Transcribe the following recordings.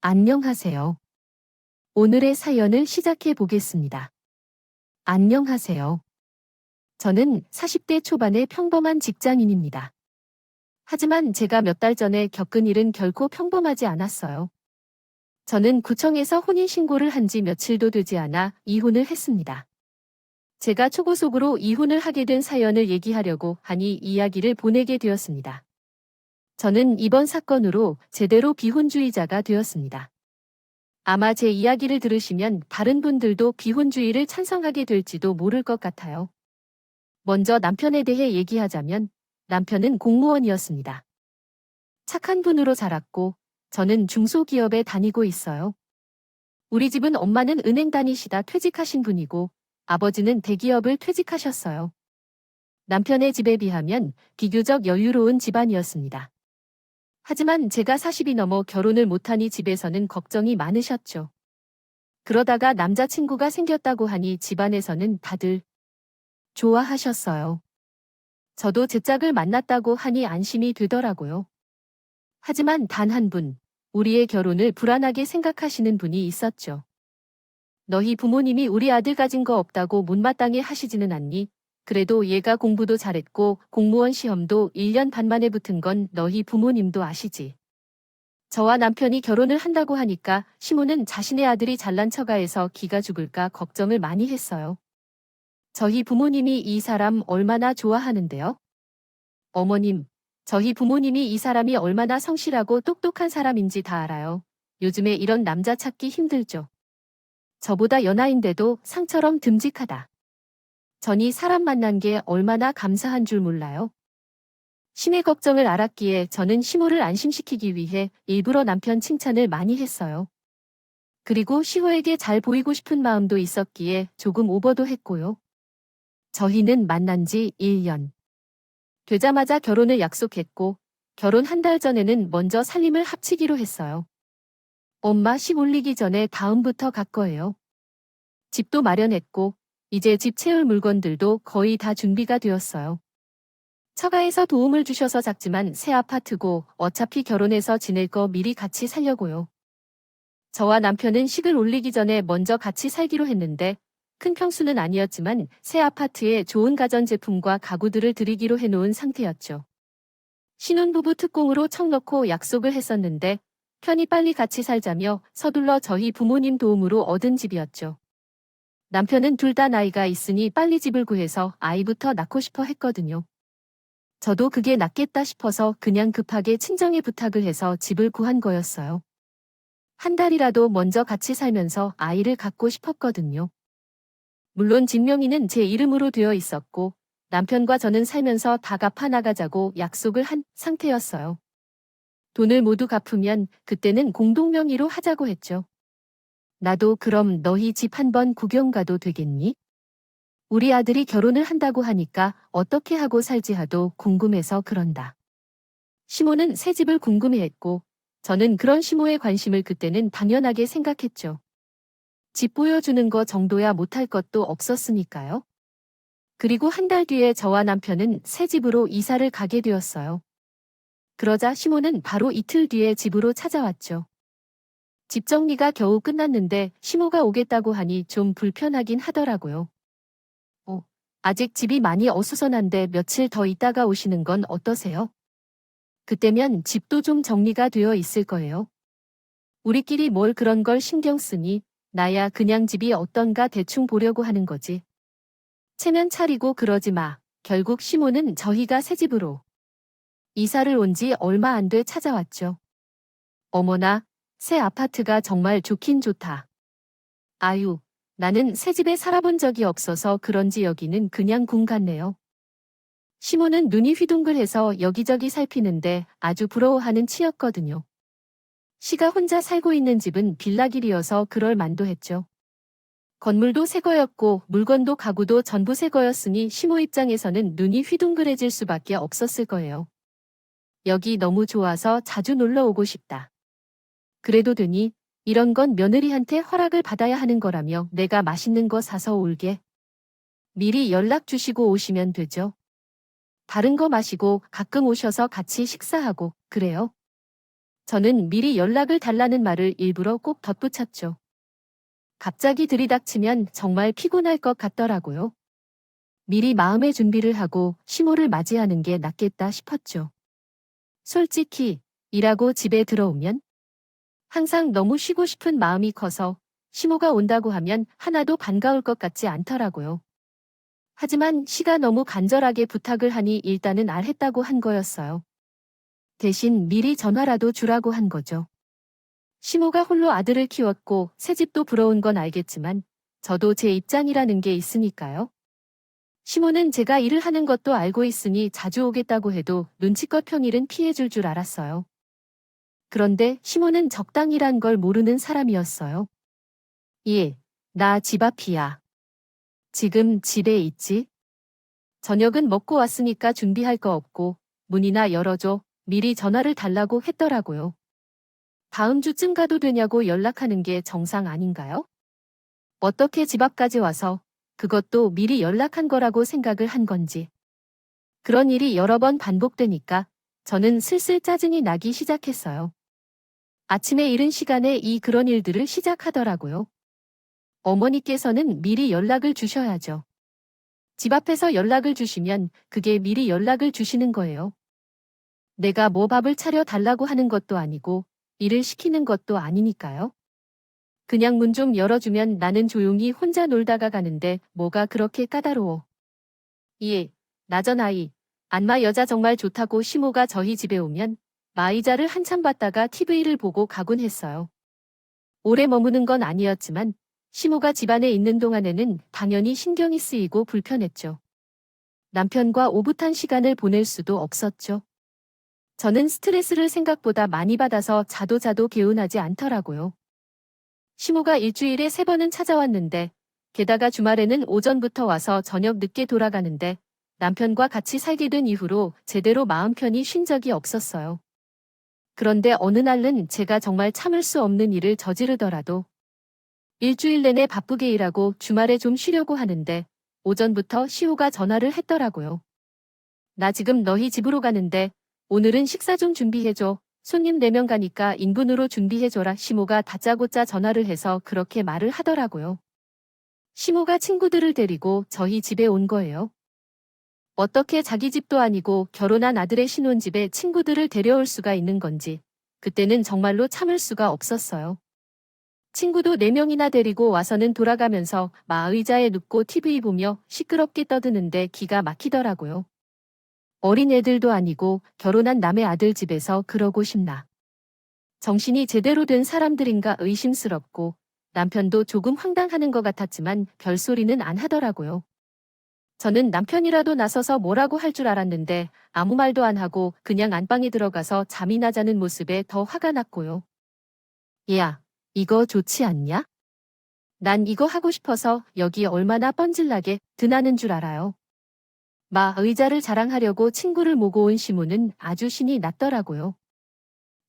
안녕하세요. 오늘의 사연을 시작해 보겠습니다. 안녕하세요. 저는 40대 초반의 평범한 직장인입니다. 하지만 제가 몇 달 전에 겪은 일은 결코 평범하지 않았어요. 저는 구청에서 혼인신고를 한 지 며칠도 되지 않아 이혼을 했습니다. 제가 초고속으로 이혼을 하게 된 사연을 얘기하려고 하니 이야기를 보내게 되었습니다. 저는 이번 사건으로 제대로 비혼주의자가 되었습니다. 아마 제 이야기를 들으시면 다른 분들도 비혼주의를 찬성하게 될지도 모를 것 같아요. 먼저 남편에 대해 얘기하자면 남편은 공무원이었습니다. 착한 분으로 자랐고 저는 중소기업에 다니고 있어요. 우리 집은 엄마는 은행 다니시다 퇴직하신 분이고 아버지는 대기업을 퇴직하셨어요. 남편의 집에 비하면 비교적 여유로운 집안이었습니다. 하지만 제가 40이 넘어 결혼을 못하니 집에서는 걱정이 많으셨죠. 그러다가 남자친구가 생겼다고 하니 집안에서는 다들 좋아하셨어요. 저도 제 짝을 만났다고 하니 안심이 되더라고요. 하지만 단 한 분, 우리의 결혼을 불안하게 생각하시는 분이 있었죠. 너희 부모님이 우리 아들 가진 거 없다고 못마땅해 하시지는 않니? 그래도 얘가 공부도 잘했고 공무원 시험도 1년 반 만에 붙은 건 너희 부모님도 아시지. 저와 남편이 결혼을 한다고 하니까 시모는 자신의 아들이 잘난 처가에서 기가 죽을까 걱정을 많이 했어요. 저희 부모님이 이 사람 얼마나 좋아하는데요? 어머님, 저희 부모님이 이 사람이 얼마나 성실하고 똑똑한 사람인지 다 알아요. 요즘에 이런 남자 찾기 힘들죠. 저보다 연하인데도 상처럼 듬직하다. 전이 사람 만난 게 얼마나 감사한 줄 몰라요. 심의 걱정을 알았기에 저는 시모를 안심시키기 위해 일부러 남편 칭찬을 많이 했어요. 그리고 시호에게 잘 보이고 싶은 마음도 있었기에 조금 오버도 했고요. 저희는 만난 지 1년. 되자마자 결혼을 약속했고 결혼 한 달 전에는 먼저 살림을 합치기로 했어요. 엄마 식 올리기 전에 다음부터 갈 거예요. 집도 마련했고 이제 집 채울 물건들도 거의 다 준비가 되었어요. 처가에서 도움을 주셔서 작지만 새 아파트고 어차피 결혼해서 지낼 거 미리 같이 살려고요. 저와 남편은 식을 올리기 전에 먼저 같이 살기로 했는데 큰 평수는 아니었지만 새 아파트에 좋은 가전제품과 가구들을 드리기로 해놓은 상태였죠. 신혼부부 특공으로 척 넣고 약속을 했었는데 편히 빨리 같이 살자며 서둘러 저희 부모님 도움으로 얻은 집이었죠. 남편은 둘 다 나이가 있으니 빨리 집을 구해서 아이부터 낳고 싶어 했거든요. 저도 그게 낫겠다 싶어서 그냥 급하게 친정에 부탁을 해서 집을 구한 거였어요. 한 달이라도 먼저 같이 살면서 아이를 갖고 싶었거든요. 물론 집 명의는 제 이름으로 되어 있었고 남편과 저는 살면서 다 갚아 나가자고 약속을 한 상태였어요. 돈을 모두 갚으면 그때는 공동 명의로 하자고 했죠. 나도 그럼 너희 집 한번 구경 가도 되겠니? 우리 아들이 결혼을 한다고 하니까 어떻게 하고 살지 하도 궁금해서 그런다. 시모는 새 집을 궁금해했고 저는 그런 시모의 관심을 그때는 당연하게 생각했죠. 집 보여주는 거 정도야 못할 것도 없었으니까요. 그리고 한 달 뒤에 저와 남편은 새 집으로 이사를 가게 되었어요. 그러자 시모는 바로 이틀 뒤에 집으로 찾아왔죠. 집 정리가 겨우 끝났는데 시모가 오겠다고 하니 좀 불편하긴 하더라고요. 아직 집이 많이 어수선한데 며칠 더 있다가 오시는 건 어떠세요? 그때면 집도 좀 정리가 되어 있을 거예요. 우리끼리 뭘 그런 걸 신경 쓰니 나야 그냥 집이 어떤가 대충 보려고 하는 거지. 체면 차리고 그러지 마. 결국 시모는 저희가 새 집으로 이사를 온 지 얼마 안 돼 찾아왔죠. 어머나, 새 아파트가 정말 좋긴 좋다. 아유, 나는 새 집에 살아본 적이 없어서 그런지 여기는 그냥 궁 같네요. 시모는 눈이 휘둥글해서 여기저기 살피는데 아주 부러워하는 치였거든요. 시가 혼자 살고 있는 집은 빌라길이어서 그럴 만도 했죠. 건물도 새 거였고 물건도 가구도 전부 새 거였으니 시모 입장에서는 눈이 휘둥그레질 수밖에 없었을 거예요. 여기 너무 좋아서 자주 놀러 오고 싶다. 그래도 되니 이런 건 며느리한테 허락을 받아야 하는 거라며 내가 맛있는 거 사서 올게. 미리 연락 주시고 오시면 되죠. 다른 거 마시고 가끔 오셔서 같이 식사하고 그래요. 저는 미리 연락을 달라는 말을 일부러 꼭 덧붙였죠. 갑자기 들이닥치면 정말 피곤할 것 같더라고요. 미리 마음의 준비를 하고 시모를 맞이하는 게 낫겠다 싶었죠. 솔직히 일하고 집에 들어오면 항상 너무 쉬고 싶은 마음이 커서 시모가 온다고 하면 하나도 반가울 것 같지 않더라고요. 하지만 시가 너무 간절하게 부탁을 하니 일단은 알했다고 한 거였어요. 대신 미리 전화라도 주라고 한 거죠. 시모가 홀로 아들을 키웠고 새집도 부러운 건 알겠지만 저도 제 입장이라는 게 있으니까요. 시모는 제가 일을 하는 것도 알고 있으니 자주 오겠다고 해도 눈치껏 평일은 피해줄 줄 알았어요. 그런데 시모는 적당이란 걸 모르는 사람이었어요. 예, 나 집 앞이야. 지금 집에 있지? 저녁은 먹고 왔으니까 준비할 거 없고 문이나 열어줘. 미리 전화를 달라고 했더라고요. 다음 주쯤 가도 되냐고 연락하는 게 정상 아닌가요? 어떻게 집 앞까지 와서 그것도 미리 연락한 거라고 생각을 한 건지. 그런 일이 여러 번 반복되니까 저는 슬슬 짜증이 나기 시작했어요. 아침에 이른 시간에 그런 일들을 시작하더라고요. 어머니께서는 미리 연락을 주셔야죠. 집 앞에서 연락을 주시면 그게 미리 연락을 주시는 거예요. 내가 뭐 밥을 차려 달라고 하는 것도 아니고 일을 시키는 것도 아니니까요. 그냥 문 좀 열어주면 나는 조용히 혼자 놀다가 가는데 뭐가 그렇게 까다로워. 예, 나전아이. 안마 여자 정말 좋다고 시모가 저희 집에 오면 마이자를 한참 받다가 TV를 보고 가곤 했어요. 오래 머무는 건 아니었지만 시모가 집안에 있는 동안에는 당연히 신경이 쓰이고 불편했죠. 남편과 오붓한 시간을 보낼 수도 없었죠. 저는 스트레스를 생각보다 많이 받아서 자도 개운하지 않더라고요. 시모가 일주일에 3번은 찾아왔는데 게다가 주말에는 오전부터 와서 저녁 늦게 돌아가는데 남편과 같이 살게 된 이후로 제대로 마음 편히 쉰 적이 없었어요. 그런데 어느 날은 제가 정말 참을 수 없는 일을 저지르더라도 일주일 내내 바쁘게 일하고 주말에 좀 쉬려고 하는데 오전부터 시호가 전화를 했더라고요. 나 지금 너희 집으로 가는데 오늘은 식사 좀 준비해줘. 손님 4명 가니까 인분으로 준비해줘라. 시모가 다짜고짜 전화를 해서 그렇게 말을 하더라고요. 시모가 친구들을 데리고 저희 집에 온 거예요. 어떻게 자기 집도 아니고 결혼한 아들의 신혼집에 친구들을 데려올 수가 있는 건지 그때는 정말로 참을 수가 없었어요. 친구도 4명이나 데리고 와서는 돌아가면서 의자에 눕고 TV 보며 시끄럽게 떠드는데 기가 막히더라고요. 어린 애들도 아니고 결혼한 남의 아들 집에서 그러고 싶나. 정신이 제대로 된 사람들인가 의심스럽고 남편도 조금 황당하는 것 같았지만 별소리는 안 하더라고요. 저는 남편이라도 나서서 뭐라고 할 줄 알았는데 아무 말도 안 하고 그냥 안방에 들어가서 잠이나 자는 모습에 더 화가 났고요. 야, 이거 좋지 않냐? 난 이거 하고 싶어서 여기 얼마나 뻔질나게 드나는 줄 알아요. 의자를 자랑하려고 친구를 모고 온 시모는 아주 신이 났더라고요.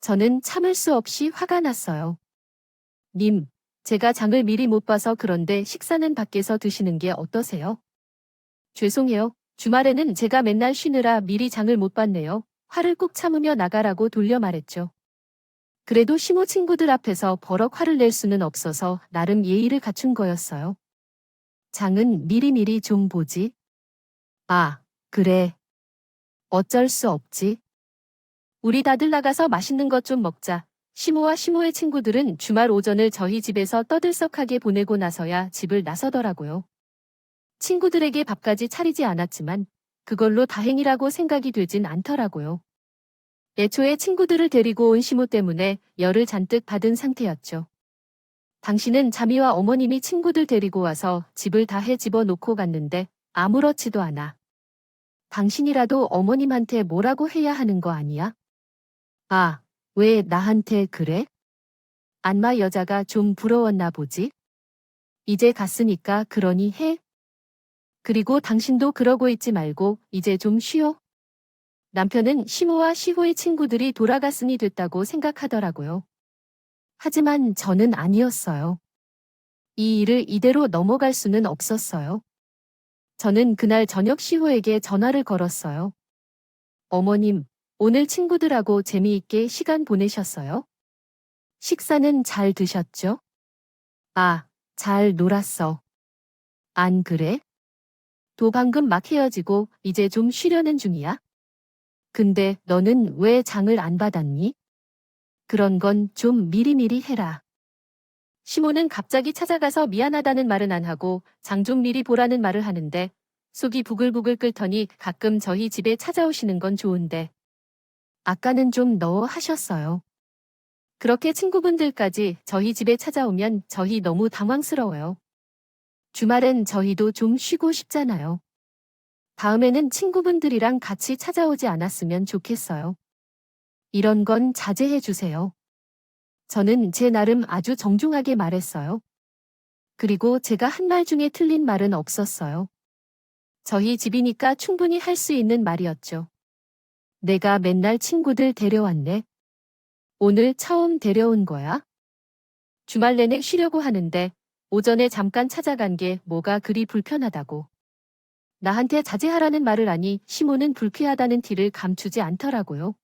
저는 참을 수 없이 화가 났어요. 님, 제가 장을 미리 못 봐서 그런데 식사는 밖에서 드시는 게 어떠세요? 죄송해요. 주말에는 제가 맨날 쉬느라 미리 장을 못 봤네요. 화를 꾹 참으며 나가라고 돌려 말했죠. 그래도 시모 친구들 앞에서 버럭 화를 낼 수는 없어서 나름 예의를 갖춘 거였어요. 장은 미리미리 좀 보지. 아, 그래. 어쩔 수 없지. 우리 다들 나가서 맛있는 것 좀 먹자. 시모와 시모의 친구들은 주말 오전을 저희 집에서 떠들썩하게 보내고 나서야 집을 나서더라고요. 친구들에게 밥까지 차리지 않았지만 그걸로 다행이라고 생각이 되진 않더라고요. 애초에 친구들을 데리고 온 시모 때문에 열을 잔뜩 받은 상태였죠. 당신은 자미와 어머님이 친구들 데리고 와서 집을 다 헤집어 놓고 갔는데 아무렇지도 않아. 당신이라도 어머님한테 뭐라고 해야 하는 거 아니야? 아, 왜 나한테 그래? 안마 여자가 좀 부러웠나 보지? 이제 갔으니까 그러니 해? 그리고 당신도 그러고 있지 말고 이제 좀 쉬어. 남편은 시모와 시호의 친구들이 돌아갔으니 됐다고 생각하더라고요. 하지만 저는 아니었어요. 이 일을 이대로 넘어갈 수는 없었어요. 저는 그날 저녁 시호에게 전화를 걸었어요. 어머님, 오늘 친구들하고 재미있게 시간 보내셨어요? 식사는 잘 드셨죠? 아, 잘 놀았어. 안 그래? 도 방금 막 헤어지고 이제 좀 쉬려는 중이야? 근데 너는 왜 장을 안 받았니? 그런 건 좀 미리미리 해라. 시모는 갑자기 찾아가서 미안하다는 말은 안 하고 장 좀 미리 보라는 말을 하는데 속이 부글부글 끓더니 가끔 저희 집에 찾아오시는 건 좋은데 아까는 좀 너무하셨어요. 그렇게 친구분들까지 저희 집에 찾아오면 저희 너무 당황스러워요. 주말엔 저희도 좀 쉬고 싶잖아요. 다음에는 친구분들이랑 같이 찾아오지 않았으면 좋겠어요. 이런 건 자제해 주세요. 저는 제 나름 아주 정중하게 말했어요. 그리고 제가 한 말 중에 틀린 말은 없었어요. 저희 집이니까 충분히 할 수 있는 말이었죠. 내가 맨날 친구들 데려왔네. 오늘 처음 데려온 거야? 주말 내내 쉬려고 하는데 오전에 잠깐 찾아간 게 뭐가 그리 불편하다고. 나한테 자제하라는 말을 하니 시모는 불쾌하다는 티를 감추지 않더라고요.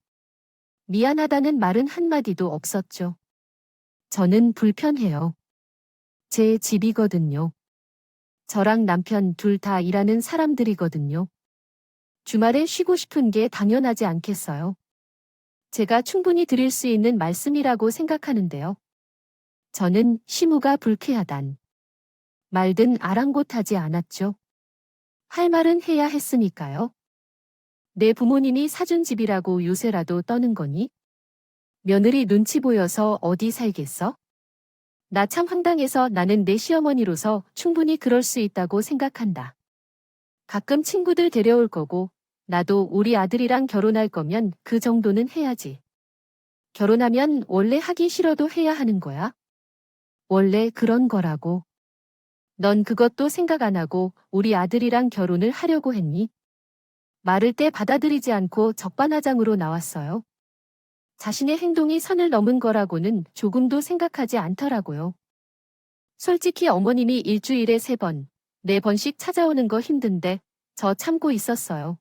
미안하다는 말은 한마디도 없었죠. 저는 불편해요. 제 집이거든요. 저랑 남편 둘 다 일하는 사람들이거든요. 주말에 쉬고 싶은 게 당연하지 않겠어요? 제가 충분히 드릴 수 있는 말씀이라고 생각하는데요. 저는 시무가 불쾌하단 말든 아랑곳하지 않았죠. 할 말은 해야 했으니까요. 내 부모님이 사준 집이라고 요새라도 떠는 거니? 며느리 눈치 보여서 어디 살겠어? 나 참 황당해서 나는 내 시어머니로서 충분히 그럴 수 있다고 생각한다. 가끔 친구들 데려올 거고 나도 우리 아들이랑 결혼할 거면 그 정도는 해야지. 결혼하면 원래 하기 싫어도 해야 하는 거야? 원래 그런 거라고. 넌 그것도 생각 안 하고 우리 아들이랑 결혼을 하려고 했니? 말을 때 받아들이지 않고 적반하장으로 나왔어요. 자신의 행동이 선을 넘은 거라고는 조금도 생각하지 않더라고요. 솔직히 어머님이 일주일에 3번, 4번씩 찾아오는 거 힘든데 저 참고 있었어요.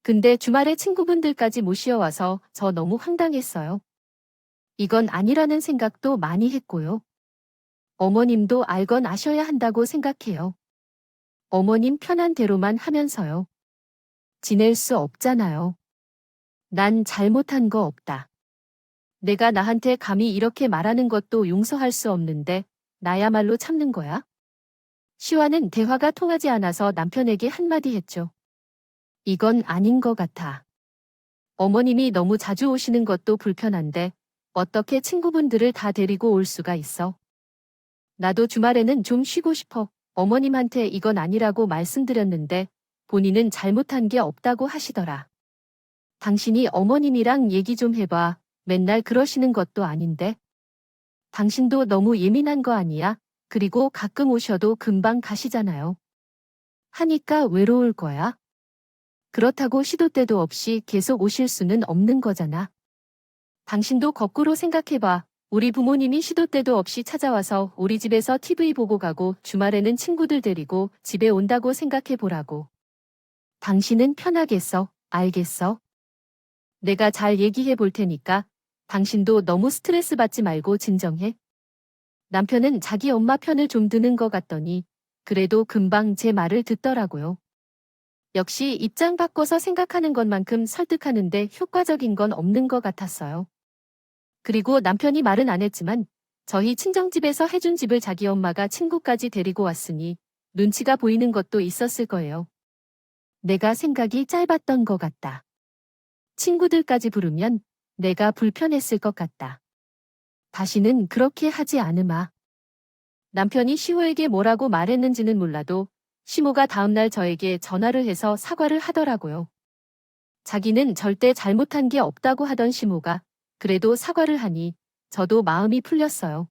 근데 주말에 친구분들까지 모시어와서 저 너무 황당했어요. 이건 아니라는 생각도 많이 했고요. 어머님도 알건 아셔야 한다고 생각해요. 어머님 편한 대로만 하면서요. 지낼 수 없잖아요. 난 잘못한 거 없다. 내가 나한테 감히 이렇게 말하는 것도 용서할 수 없는데 나야말로 참는 거야? 시와는 대화가 통하지 않아서 남편에게 한마디 했죠. 이건 아닌 것 같아. 어머님이 너무 자주 오시는 것도 불편한데 어떻게 친구분들을 다 데리고 올 수가 있어? 나도 주말에는 좀 쉬고 싶어. 어머님한테 이건 아니라고 말씀드렸는데 본인은 잘못한 게 없다고 하시더라. 당신이 어머님이랑 얘기 좀 해봐. 맨날 그러시는 것도 아닌데. 당신도 너무 예민한 거 아니야? 그리고 가끔 오셔도 금방 가시잖아요. 하니까 외로울 거야. 그렇다고 시도 때도 없이 계속 오실 수는 없는 거잖아. 당신도 거꾸로 생각해봐. 우리 부모님이 시도 때도 없이 찾아와서 우리 집에서 TV 보고 가고 주말에는 친구들 데리고 집에 온다고 생각해 보라고. 당신은 편하겠어? 알겠어? 내가 잘 얘기해 볼 테니까 당신도 너무 스트레스 받지 말고 진정해. 남편은 자기 엄마 편을 좀 드는 것 같더니 그래도 금방 제 말을 듣더라고요. 역시 입장 바꿔서 생각하는 것만큼 설득하는데 효과적인 건 없는 것 같았어요. 그리고 남편이 말은 안 했지만 저희 친정집에서 해준 집을 자기 엄마가 친구까지 데리고 왔으니 눈치가 보이는 것도 있었을 거예요. 내가 생각이 짧았던 것 같다. 친구들까지 부르면 내가 불편했을 것 같다. 다시는 그렇게 하지 않으마. 남편이 시호에게 뭐라고 말했는지는 몰라도 시모가 다음날 저에게 전화를 해서 사과를 하더라고요. 자기는 절대 잘못한 게 없다고 하던 시모가 그래도 사과를 하니 저도 마음이 풀렸어요.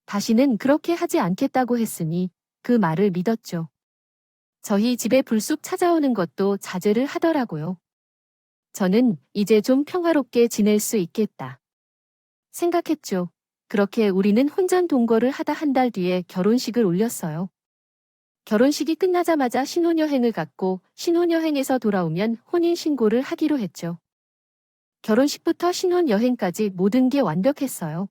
다시는 그렇게 하지 않겠다고 했으니 그 말을 믿었죠. 저희 집에 불쑥 찾아오는 것도 자제를 하더라고요. 저는 이제 좀 평화롭게 지낼 수 있겠다 생각했죠. 그렇게 우리는 혼전동거를 하다 한 달 뒤에 결혼식을 올렸어요. 결혼식이 끝나자마자 신혼여행을 갔고 신혼여행에서 돌아오면 혼인신고를 하기로 했죠. 결혼식부터 신혼여행까지 모든 게 완벽했어요.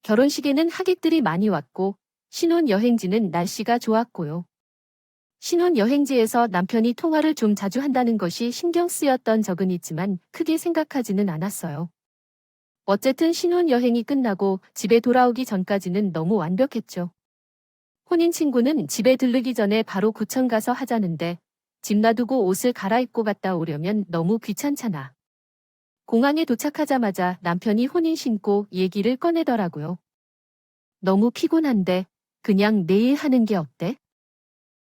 결혼식에는 하객들이 많이 왔고, 신혼여행지는 날씨가 좋았고요. 신혼여행지에서 남편이 통화를 좀 자주 한다는 것이 신경 쓰였던 적은 있지만 크게 생각하지는 않았어요. 어쨌든 신혼여행이 끝나고 집에 돌아오기 전까지는 너무 완벽했죠. 혼인친구는 집에 들르기 전에 바로 구청 가서 하자는데 집 놔두고 옷을 갈아입고 갔다 오려면 너무 귀찮잖아. 공항에 도착하자마자 남편이 혼인 신고 얘기를 꺼내더라고요. 너무 피곤한데 그냥 내일 하는 게 어때?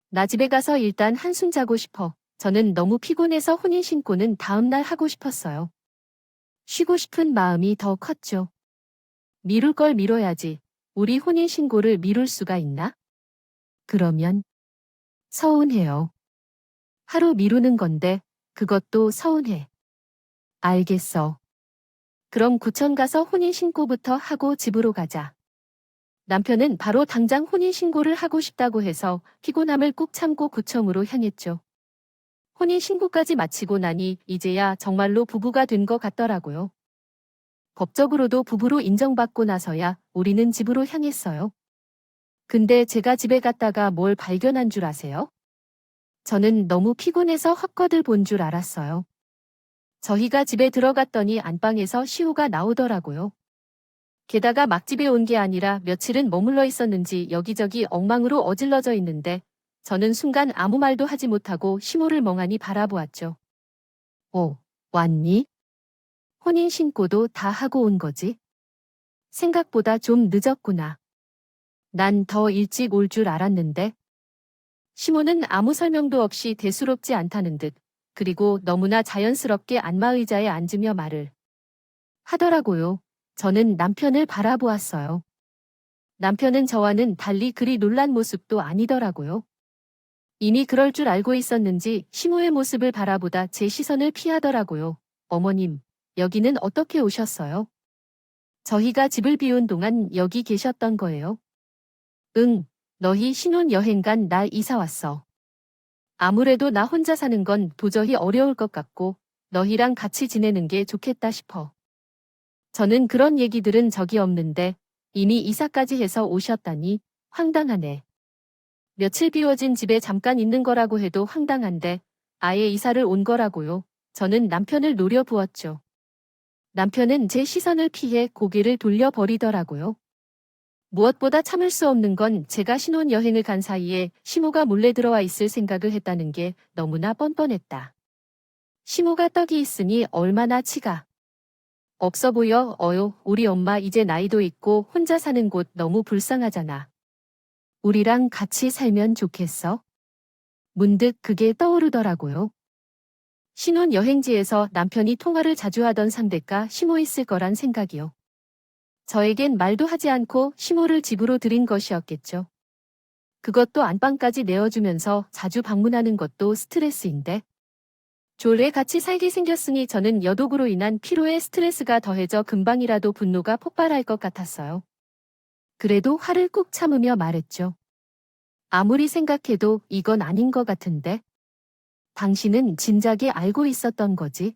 나 집에 가서 일단 한숨 자고 싶어. 저는 너무 피곤해서 혼인 신고는 다음날 하고 싶었어요. 쉬고 싶은 마음이 더 컸죠. 미룰 걸 미뤄야지. 우리 혼인 신고를 미룰 수가 있나? 그러면 서운해요. 하루 미루는 건데 그것도 서운해. 알겠어. 그럼 구청 가서 혼인신고부터 하고 집으로 가자. 남편은 바로 당장 혼인신고를 하고 싶다고 해서 피곤함을 꾹 참고 구청으로 향했죠. 혼인신고까지 마치고 나니 이제야 정말로 부부가 된 것 같더라고요. 법적으로도 부부로 인정받고 나서야 우리는 집으로 향했어요. 근데 제가 집에 갔다가 뭘 발견한 줄 아세요? 저는 너무 피곤해서 헛것을 본 줄 알았어요. 저희가 집에 들어갔더니 안방에서 시호가 나오더라고요. 게다가 막 집에 온 게 아니라 며칠은 머물러 있었는지 여기저기 엉망으로 어질러져 있는데 저는 순간 아무 말도 하지 못하고 시모를 멍하니 바라보았죠. 오, 왔니? 혼인신고도 다 하고 온 거지? 생각보다 좀 늦었구나. 난 더 일찍 올 줄 알았는데. 시모는 아무 설명도 없이 대수롭지 않다는 듯, 그리고 너무나 자연스럽게 안마의자에 앉으며 말을 하더라고요. 저는 남편을 바라보았어요. 남편은 저와는 달리 그리 놀란 모습도 아니더라고요. 이미 그럴 줄 알고 있었는지 시모의 모습을 바라보다 제 시선을 피하더라고요. 어머님, 여기는 어떻게 오셨어요? 저희가 집을 비운 동안 여기 계셨던 거예요? 응, 너희 신혼여행 간 날 이사 왔어. 아무래도 나 혼자 사는 건 도저히 어려울 것 같고 너희랑 같이 지내는 게 좋겠다 싶어. 저는 그런 얘기 들은 적이 없는데 이미 이사까지 해서 오셨다니 황당하네. 며칠 비워진 집에 잠깐 있는 거라고 해도 황당한데 아예 이사를 온 거라고요. 저는 남편을 노려보았죠. 남편은 제 시선을 피해 고개를 돌려버리더라고요. 무엇보다 참을 수 없는 건 제가 신혼여행을 간 사이에 시모가 몰래 들어와 있을 생각을 했다는 게 너무나 뻔뻔했다. 시모가 떡이 있으니 얼마나 치가 없어 보여. 어요, 우리 엄마 이제 나이도 있고 혼자 사는 곳 너무 불쌍하잖아. 우리랑 같이 살면 좋겠어? 문득 그게 떠오르더라고요. 신혼여행지에서 남편이 통화를 자주 하던 상대가 시모 있을 거란 생각이요. 저에겐 말도 하지 않고 시모를 집으로 들인 것이었겠죠. 그것도 안방까지 내어주면서 자주 방문하는 것도 스트레스인데. 졸에 같이 살게 생겼으니 저는 여독으로 인한 피로에 스트레스가 더해져 금방이라도 분노가 폭발할 것 같았어요. 그래도 화를 꾹 참으며 말했죠. 아무리 생각해도 이건 아닌 것 같은데. 당신은 진작에 알고 있었던 거지.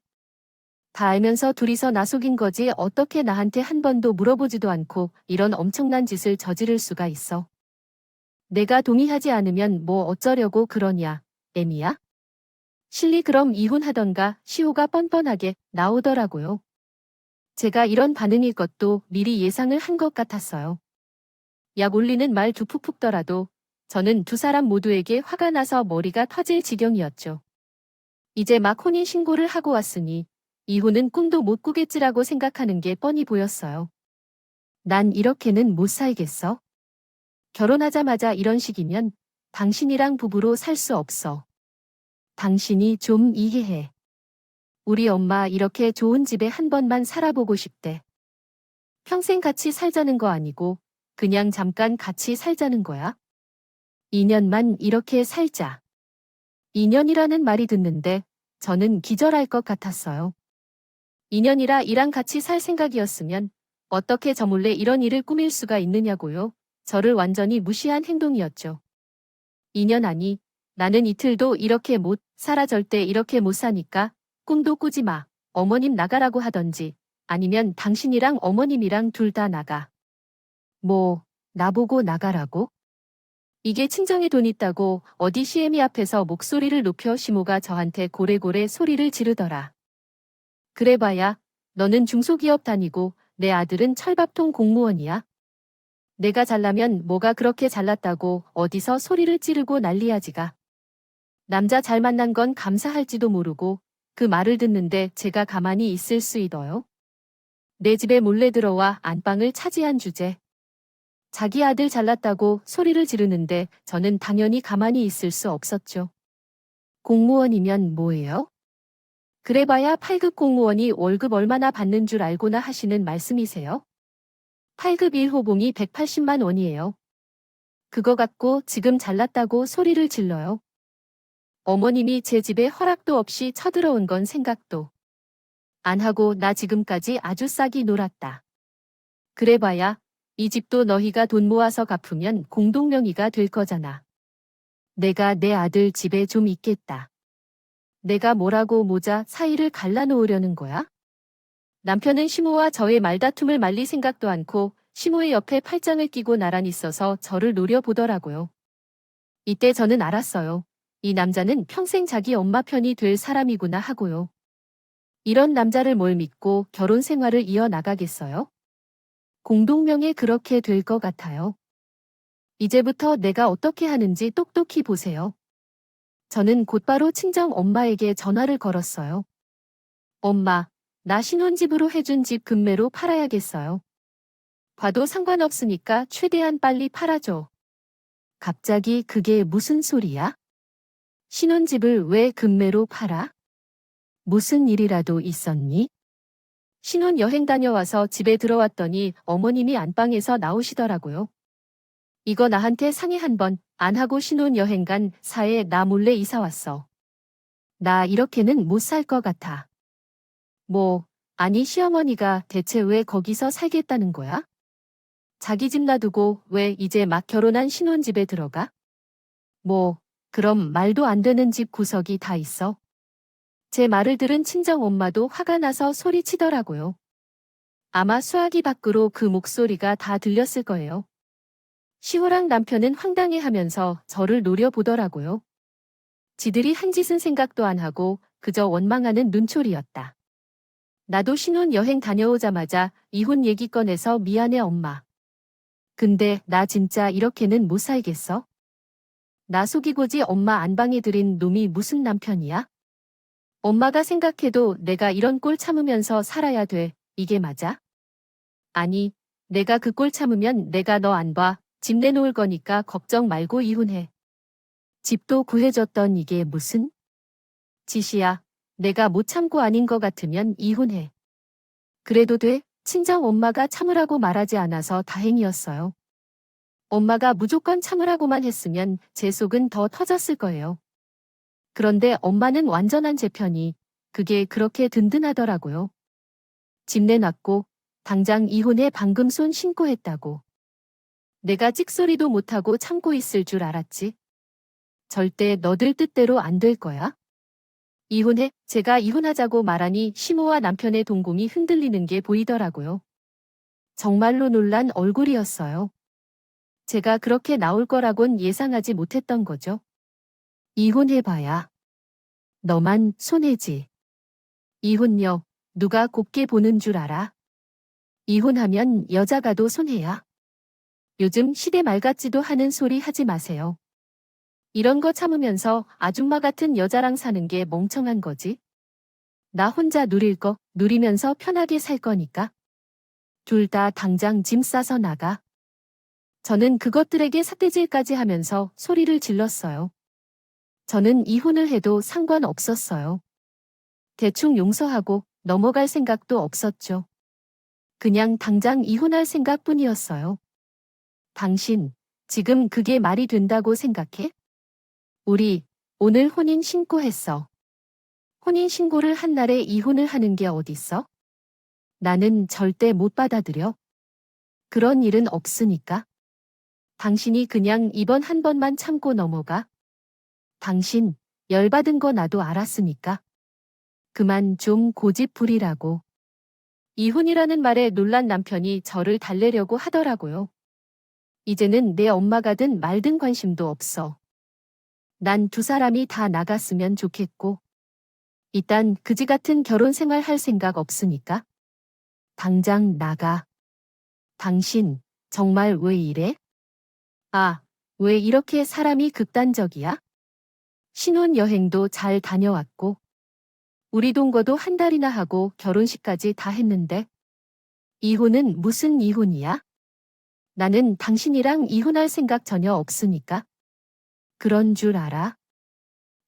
다 알면서 둘이서 나 속인 거지 어떻게 나한테 한 번도 물어보지도 않고 이런 엄청난 짓을 저지를 수가 있어. 내가 동의하지 않으면 뭐 어쩌려고 그러냐, 애미야? 실리 그럼 이혼하던가 시호가 뻔뻔하게 나오더라고요. 제가 이런 반응일 것도 미리 예상을 한 것 같았어요. 약 올리는 말 두 푹푹더라도 저는 두 사람 모두에게 화가 나서 머리가 터질 지경이었죠. 이제 막 혼인신고를 하고 왔으니 이혼은 꿈도 못 꾸겠지라고 생각하는 게 뻔히 보였어요. 난 이렇게는 못 살겠어. 결혼하자마자 이런 식이면 당신이랑 부부로 살 수 없어. 당신이 좀 이해해. 우리 엄마 이렇게 좋은 집에 한 번만 살아보고 싶대. 평생 같이 살자는 거 아니고 그냥 잠깐 같이 살자는 거야. 2년만 이렇게 살자. 2년이라는 말이 듣는데 저는 기절할 것 같았어요. 2년이라 이랑 같이 살 생각이었으면 어떻게 저 몰래 이런 일을 꾸밀 수가 있느냐고요. 저를 완전히 무시한 행동이었죠. 2년 아니, 나는 이틀도 이렇게 못 살아 절대 이렇게 못 사니까 꿈도 꾸지 마. 어머님 나가라고 하던지 아니면 당신이랑 어머님이랑 둘 다 나가. 뭐, 나보고 나가라고? 이게 친정에 돈 있다고 어디 시애미 앞에서 목소리를 높여 시모가 저한테 고래고래 소리를 지르더라. 그래봐야 너는 중소기업 다니고 내 아들은 철밥통 공무원이야. 내가 잘나면 뭐가 그렇게 잘났다고 어디서 소리를 찌르고 난리야지가. 남자 잘 만난 건 감사할지도 모르고 그 말을 듣는데 제가 가만히 있을 수 있어요? 내 집에 몰래 들어와 안방을 차지한 주제. 자기 아들 잘났다고 소리를 지르는데 저는 당연히 가만히 있을 수 없었죠. 공무원이면 뭐예요? 그래봐야 8급 공무원이 월급 얼마나 받는 줄 알고나 하시는 말씀이세요? 8급 1호봉이 180만 원이에요. 그거 갖고 지금 잘났다고 소리를 질러요. 어머님이 제 집에 허락도 없이 쳐들어온 건 생각도 안 하고 나 지금까지 아주 싹이 놀았다. 그래봐야 이 집도 너희가 돈 모아서 갚으면 공동명의가 될 거잖아. 내가 내 아들 집에 좀 있겠다. 내가 뭐라고 모자 사이를 갈라놓으려는 거야? 남편은 시모와 저의 말다툼을 말릴 생각도 않고 시모의 옆에 팔짱을 끼고 나란히 있어서 저를 노려보더라고요. 이때 저는 알았어요. 이 남자는 평생 자기 엄마 편이 될 사람이구나 하고요. 이런 남자를 뭘 믿고 결혼 생활을 이어나가겠어요? 공동명예 그렇게 될 것 같아요. 이제부터 내가 어떻게 하는지 똑똑히 보세요. 저는 곧바로 친정 엄마에게 전화를 걸었어요. 엄마, 나 신혼집으로 해준 집 금매로 팔아야겠어요. 봐도 상관없으니까 최대한 빨리 팔아줘. 갑자기 그게 무슨 소리야? 신혼집을 왜 금매로 팔아? 무슨 일이라도 있었니? 신혼여행 다녀와서 집에 들어왔더니 어머님이 안방에서 나오시더라고요. 이거 나한테 상의 한 번 안 하고 신혼여행 간 사에 나 몰래 이사 왔어. 나 이렇게는 못 살 것 같아. 뭐, 아니 시어머니가 대체 왜 거기서 살겠다는 거야? 자기 집 놔두고 왜 이제 막 결혼한 신혼집에 들어가? 뭐, 그럼 말도 안 되는 집 구석이 다 있어. 제 말을 들은 친정 엄마도 화가 나서 소리치더라고요. 아마 수화기 밖으로 그 목소리가 다 들렸을 거예요. 시호랑 남편은 황당해하면서 저를 노려보더라고요. 지들이 한 짓은 생각도 안 하고 그저 원망하는 눈초리였다. 나도 신혼여행 다녀오자마자 이혼 얘기 꺼내서 미안해 엄마. 근데 나 진짜 이렇게는 못 살겠어? 나 속이고지 엄마 안방에 들인 놈이 무슨 남편이야? 엄마가 생각해도 내가 이런 꼴 참으면서 살아야 돼. 이게 맞아? 아니, 내가 그 꼴 참으면 내가 너 안 봐. 집 내놓을 거니까 걱정 말고 이혼해. 집도 구해줬던 이게 무슨 짓이야. 내가 못 참고 아닌 것 같으면 이혼해. 그래도 돼? 친정 엄마가 참으라고 말하지 않아서 다행이었어요. 엄마가 무조건 참으라고만 했으면 제 속은 더 터졌을 거예요. 그런데 엄마는 완전한 제 편이 그게 그렇게 든든하더라고요. 집 내놨고 당장 이혼해 방금 손 신고했다고. 내가 찍소리도 못하고 참고 있을 줄 알았지. 절대 너들 뜻대로 안 될 거야. 이혼해. 제가 이혼하자고 말하니 시모와 남편의 동공이 흔들리는 게 보이더라고요. 정말로 놀란 얼굴이었어요. 제가 그렇게 나올 거라곤 예상하지 못했던 거죠. 이혼해봐야 너만 손해지. 이혼녀 누가 곱게 보는 줄 알아? 이혼하면 여자가도 손해야. 요즘 시대 말 같지도 않은 소리 하지 마세요. 이런 거 참으면서 아줌마 같은 여자랑 사는 게 멍청한 거지. 나 혼자 누릴 거 누리면서 편하게 살 거니까. 둘 다 당장 짐 싸서 나가. 저는 그것들에게 삿대질까지 하면서 소리를 질렀어요. 저는 이혼을 해도 상관없었어요. 대충 용서하고 넘어갈 생각도 없었죠. 그냥 당장 이혼할 생각뿐이었어요. 당신, 지금 그게 말이 된다고 생각해? 우리, 오늘 혼인 신고했어. 혼인 신고를 한 날에 이혼을 하는 게 어딨어? 나는 절대 못 받아들여. 그런 일은 없으니까. 당신이 그냥 이번 한 번만 참고 넘어가. 당신, 열받은 거 나도 알았으니까. 그만 좀 고집 부리라고. 이혼이라는 말에 놀란 남편이 저를 달래려고 하더라고요. 이제는 내 엄마가 든 말든 관심도 없어. 난 두 사람이 다 나갔으면 좋겠고. 일단 그지 같은 결혼 생활 할 생각 없으니까. 당장 나가. 당신, 정말 왜 이래? 아, 왜 이렇게 사람이 극단적이야? 신혼여행도 잘 다녀왔고, 우리 동거도 한 달이나 하고 결혼식까지 다 했는데, 이혼은 무슨 이혼이야? 나는 당신이랑 이혼할 생각 전혀 없으니까. 그런 줄 알아?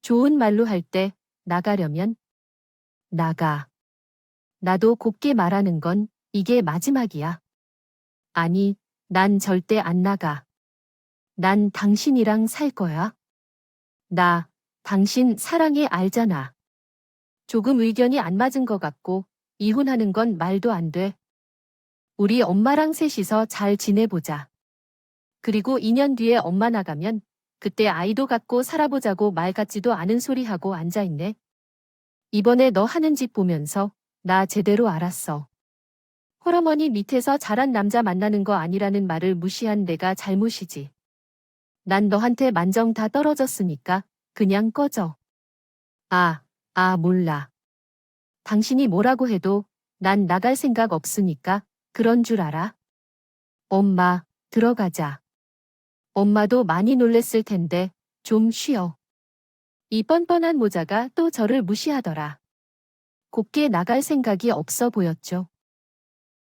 좋은 말로 할 때, 나가려면, 나가. 나도 곱게 말하는 건 이게 마지막이야. 아니, 난 절대 안 나가. 난 당신이랑 살 거야. 나, 당신 사랑해 알잖아. 조금 의견이 안 맞은 것 같고, 이혼하는 건 말도 안 돼. 우리 엄마랑 셋이서 잘 지내보자. 그리고 2년 뒤에 엄마 나가면, 그때 아이도 갖고 살아보자고 말 같지도 않은 소리 하고 앉아있네. 이번에 너 하는 짓 보면서, 나 제대로 알았어. 홀어머니 밑에서 자란 남자 만나는 거 아니라는 말을 무시한 내가 잘못이지. 난 너한테 만정 다 떨어졌으니까 그냥 꺼져. 몰라. 당신이 뭐라고 해도 난 나갈 생각 없으니까 그런 줄 알아? 엄마, 들어가자. 엄마도 많이 놀랬을 텐데 좀 쉬어. 이 뻔뻔한 모자가 또 저를 무시하더라. 곱게 나갈 생각이 없어 보였죠.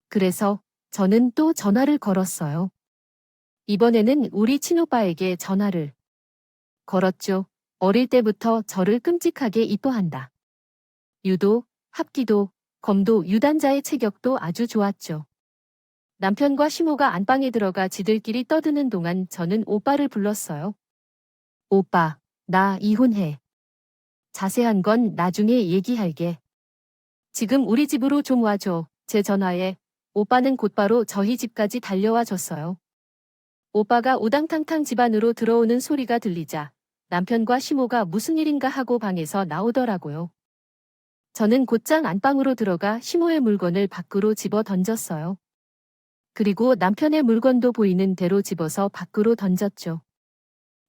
그래서 저는 또 전화를 걸었어요. 이번에는 우리 친오빠에게 전화를 걸었죠. 어릴 때부터 저를 끔찍하게 이뻐한다. 유도, 합기도, 검도, 유단자의 체격도 아주 좋았죠. 남편과 시모가 안방에 들어가 지들끼리 떠드는 동안 저는 오빠를 불렀어요. 오빠, 나 이혼해. 자세한 건 나중에 얘기할게. 지금 우리 집으로 좀 와줘. 제 전화에 오빠는 곧바로 저희 집까지 달려와 줬어요. 오빠가 우당탕탕 집 안으로 들어오는 소리가 들리자 남편과 시모가 무슨 일인가 하고 방에서 나오더라고요. 저는 곧장 안방으로 들어가 시모의 물건을 밖으로 집어 던졌어요. 그리고 남편의 물건도 보이는 대로 집어서 밖으로 던졌죠.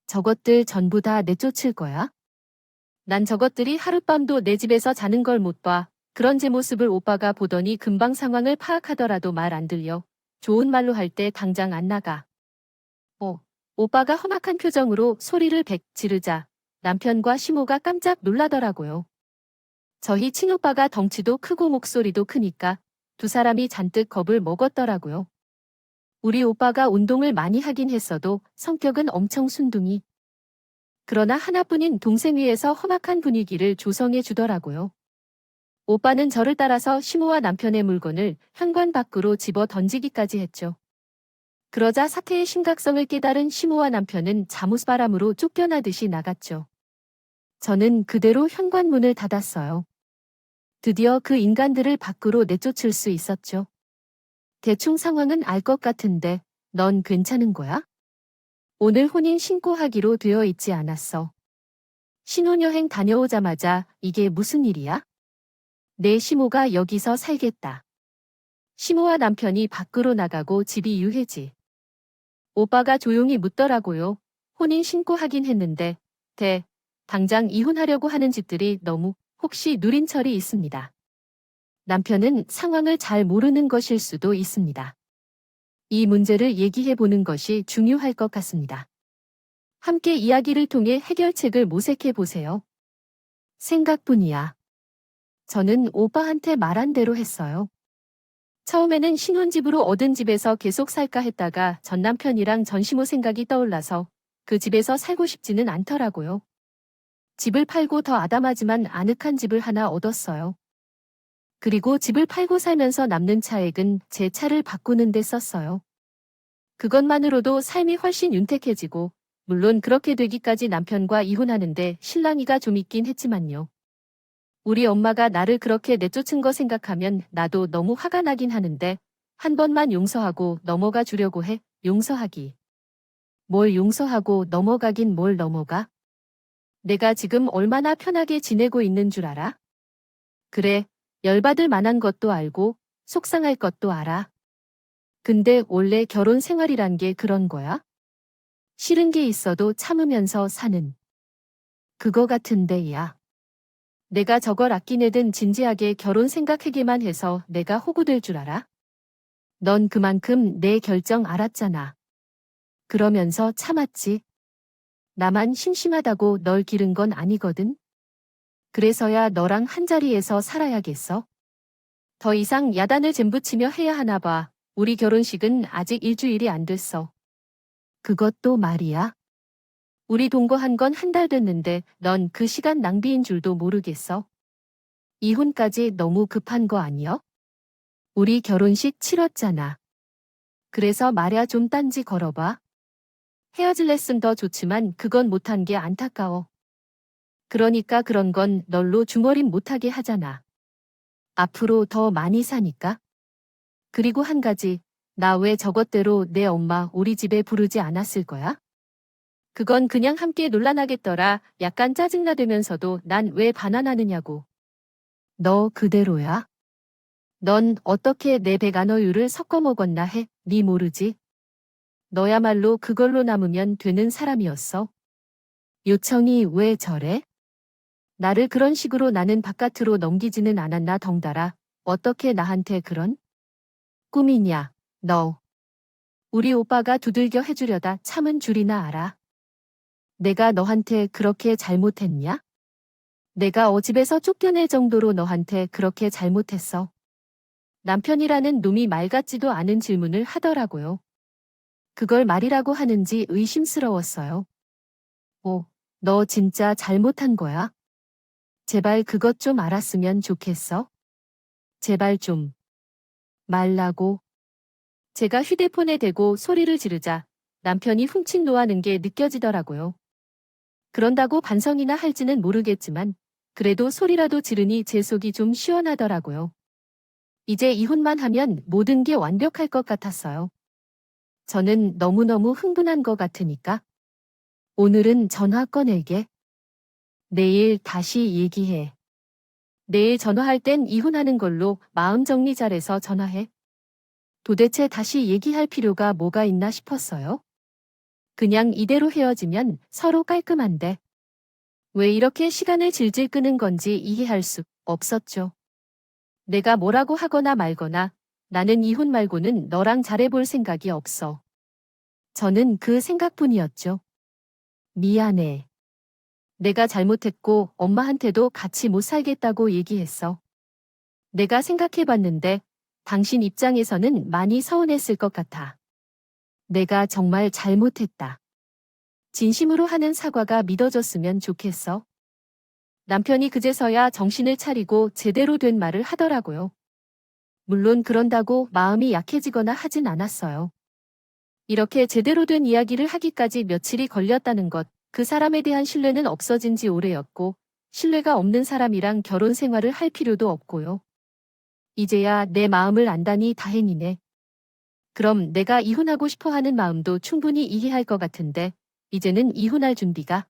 저것들 전부 다 내쫓을 거야? 난 저것들이 하룻밤도 내 집에서 자는 걸 못 봐. 그런 제 모습을 오빠가 보더니 금방 상황을 파악하더라도 말 안 들려. 좋은 말로 할 때 당장 안 나가. 오빠가 험악한 표정으로 소리를 백 지르자 남편과 시모가 깜짝 놀라더라고요. 저희 친오빠가 덩치도 크고 목소리도 크니까 두 사람이 잔뜩 겁을 먹었더라고요. 우리 오빠가 운동을 많이 하긴 했어도 성격은 엄청 순둥이. 그러나 하나뿐인 동생 위에서 험악한 분위기를 조성해 주더라고요. 오빠는 저를 따라서 시모와 남편의 물건을 현관 밖으로 집어 던지기까지 했죠. 그러자 사태의 심각성을 깨달은 시모와 남편은 잠옷바람으로 쫓겨나듯이 나갔죠. 저는 그대로 현관문을 닫았어요. 드디어 그 인간들을 밖으로 내쫓을 수 있었죠. 대충 상황은 알 것 같은데 넌 괜찮은 거야? 오늘 혼인 신고하기로 되어 있지 않았어. 신혼여행 다녀오자마자 이게 무슨 일이야? 내 시모가 여기서 살겠다. 시모와 남편이 밖으로 나가고 집이 유해지. 오빠가 조용히 묻더라고요. 혼인 신고하긴 했는데 당장 이혼하려고 하는 집들이 너무 혹시 누린철이 있습니다. 남편은 상황을 잘 모르는 것일 수도 있습니다. 이 문제를 얘기해 보는 것이 중요할 것 같습니다. 함께 이야기를 통해 해결책을 모색해 보세요. 생각뿐이야. 저는 오빠한테 말한 대로 했어요. 처음에는 신혼집으로 얻은 집에서 계속 살까 했다가 전 남편이랑 전시모 생각이 떠올라서 그 집에서 살고 싶지는 않더라고요. 집을 팔고 더 아담하지만 아늑한 집을 하나 얻었어요. 그리고 집을 팔고 살면서 남는 차액은 제 차를 바꾸는 데 썼어요. 그것만으로도 삶이 훨씬 윤택해지고 물론 그렇게 되기까지 남편과 이혼하는데 실랑이가 좀 있긴 했지만요. 우리 엄마가 나를 그렇게 내쫓은 거 생각하면 나도 너무 화가 나긴 하는데 한 번만 용서하고 넘어가 주려고 해. 용서하기. 뭘 용서하고 넘어가긴 뭘 넘어가? 내가 지금 얼마나 편하게 지내고 있는 줄 알아? 그래, 열받을 만한 것도 알고, 속상할 것도 알아. 근데 원래 결혼 생활이란 게 그런 거야? 싫은 게 있어도 참으면서 사는. 그거 같은데, 야. 내가 저걸 아끼네든 진지하게 결혼 생각하기만 해서 내가 호구될 줄 알아? 넌 그만큼 내 결정 알았잖아. 그러면서 참았지. 나만 심심하다고 널 기른 건 아니거든. 그래서야 너랑 한자리에서 살아야겠어. 더 이상 야단을 잼부치며 해야 하나 봐. 우리 결혼식은 아직 일주일이 안 됐어. 그것도 말이야. 우리 동거한 건 한 달 됐는데 넌 그 시간 낭비인 줄도 모르겠어. 이혼까지 너무 급한 거 아니여? 우리 결혼식 치렀잖아. 그래서 말야 좀 딴지 걸어봐. 헤어질랬음 더 좋지만 그건 못한 게 안타까워. 그러니까 그런 건 널로 중얼임 못하게 하잖아. 앞으로 더 많이 사니까. 그리고 한 가지, 나 왜 저것대로 내 엄마 우리 집에 부르지 않았을 거야? 그건 그냥 함께 놀란하겠더라. 약간 짜증나되면서도 난 왜 반환하느냐고. 너 그대로야? 넌 어떻게 내 배간어유를 섞어 먹었나 해? 니 모르지? 너야말로 그걸로 남으면 되는 사람이었어. 요청이 왜 저래? 나를 그런 식으로 나는 바깥으로 넘기지는 않았나 덩달아. 어떻게 나한테 그런? 꿈이냐, 너. 우리 오빠가 두들겨 해주려다 참은 줄이나 알아. 내가 너한테 그렇게 잘못했냐? 내가 집에서 쫓겨낼 정도로 너한테 그렇게 잘못했어. 남편이라는 놈이 말 같지도 않은 질문을 하더라고요. 그걸 말이라고 하는지 의심스러웠어요. 너 진짜 잘못한 거야? 제발 그것 좀 알았으면 좋겠어. 제발 좀. 말라고. 제가 휴대폰에 대고 소리를 지르자 남편이 훔친 노하는 게 느껴지더라고요. 그런다고 반성이나 할지는 모르겠지만 그래도 소리라도 지르니 제 속이 좀 시원하더라고요. 이제 이혼만 하면 모든 게 완벽할 것 같았어요. 저는 너무너무 흥분한 것 같으니까. 오늘은 전화 꺼낼게. 내일 다시 얘기해. 내일 전화할 땐 이혼하는 걸로 마음 정리 잘해서 전화해. 도대체 다시 얘기할 필요가 뭐가 있나 싶었어요. 그냥 이대로 헤어지면 서로 깔끔한데. 왜 이렇게 시간을 질질 끄는 건지 이해할 수 없었죠. 내가 뭐라고 하거나 말거나 나는 이혼 말고는 너랑 잘해볼 생각이 없어. 저는 그 생각뿐이었죠. 미안해. 내가 잘못했고 엄마한테도 같이 못 살겠다고 얘기했어. 내가 생각해봤는데 당신 입장에서는 많이 서운했을 것 같아. 내가 정말 잘못했다. 진심으로 하는 사과가 믿어졌으면 좋겠어. 남편이 그제서야 정신을 차리고 제대로 된 말을 하더라고요. 물론 그런다고 마음이 약해지거나 하진 않았어요. 이렇게 제대로 된 이야기를 하기까지 며칠이 걸렸다는 것, 그 사람에 대한 신뢰는 없어진 지 오래였고, 신뢰가 없는 사람이랑 결혼 생활을 할 필요도 없고요. 이제야 내 마음을 안다니 다행이네. 그럼 내가 이혼하고 싶어 하는 마음도 충분히 이해할 것 같은데, 이제는 이혼할 준비가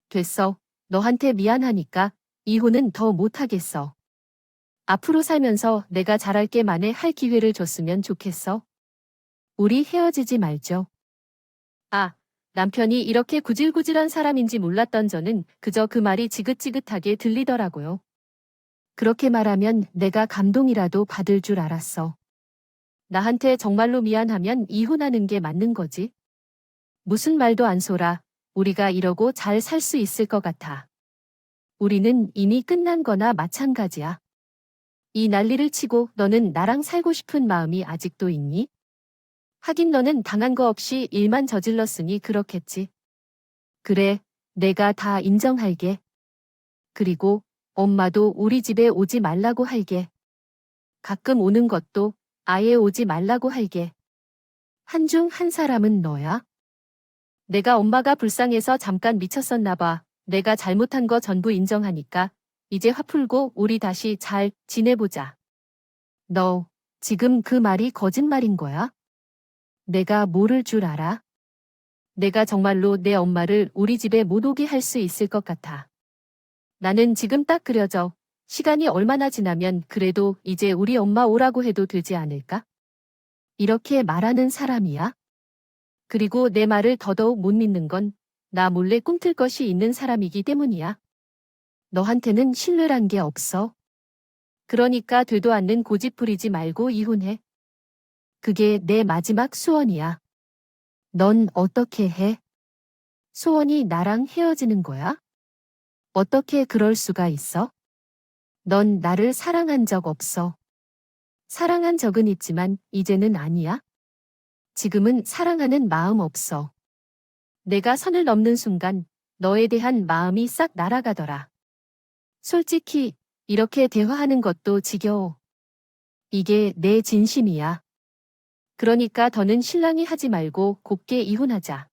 됐어. 너한테 미안하니까 이혼은 더 못하겠어. 앞으로 살면서 내가 잘할 게 만에 할 기회를 줬으면 좋겠어. 우리 헤어지지 말죠. 아, 남편이 이렇게 구질구질한 사람인지 몰랐던 저는 그저 그 말이 지긋지긋하게 들리더라고요. 그렇게 말하면 내가 감동이라도 받을 줄 알았어. 나한테 정말로 미안하면 이혼하는 게 맞는 거지. 무슨 말도 안 쏘라. 우리가 이러고 잘 살 수 있을 것 같아. 우리는 이미 끝난 거나 마찬가지야. 이 난리를 치고 너는 나랑 살고 싶은 마음이 아직도 있니? 하긴 너는 당한 거 없이 일만 저질렀으니 그렇겠지. 그래, 내가 다 인정할게. 그리고 엄마도 우리 집에 오지 말라고 할게. 가끔 오는 것도 아예 오지 말라고 할게. 한중 한 사람은 너야? 내가 엄마가 불쌍해서 잠깐 미쳤었나 봐. 내가 잘못한 거 전부 인정하니까 이제 화 풀고 우리 다시 잘 지내보자. 너 지금 그 말이 거짓말인 거야? 내가 모를 줄 알아? 내가 정말로 내 엄마를 우리 집에 못 오게 할 수 있을 것 같아. 나는 지금 딱 그려져. 시간이 얼마나 지나면 그래도 이제 우리 엄마 오라고 해도 되지 않을까? 이렇게 말하는 사람이야? 그리고 내 말을 더더욱 못 믿는 건 나 몰래 꿈틀 것이 있는 사람이기 때문이야. 너한테는 신뢰란 게 없어. 그러니까 되도 않는 고집 부리지 말고 이혼해. 그게 내 마지막 소원이야. 넌 어떻게 해? 소원이 나랑 헤어지는 거야? 어떻게 그럴 수가 있어? 넌 나를 사랑한 적 없어. 사랑한 적은 있지만 이제는 아니야. 지금은 사랑하는 마음 없어. 내가 선을 넘는 순간 너에 대한 마음이 싹 날아가더라. 솔직히 이렇게 대화하는 것도 지겨워. 이게 내 진심이야. 그러니까 더는 실랑이 하지 말고 곱게 이혼하자.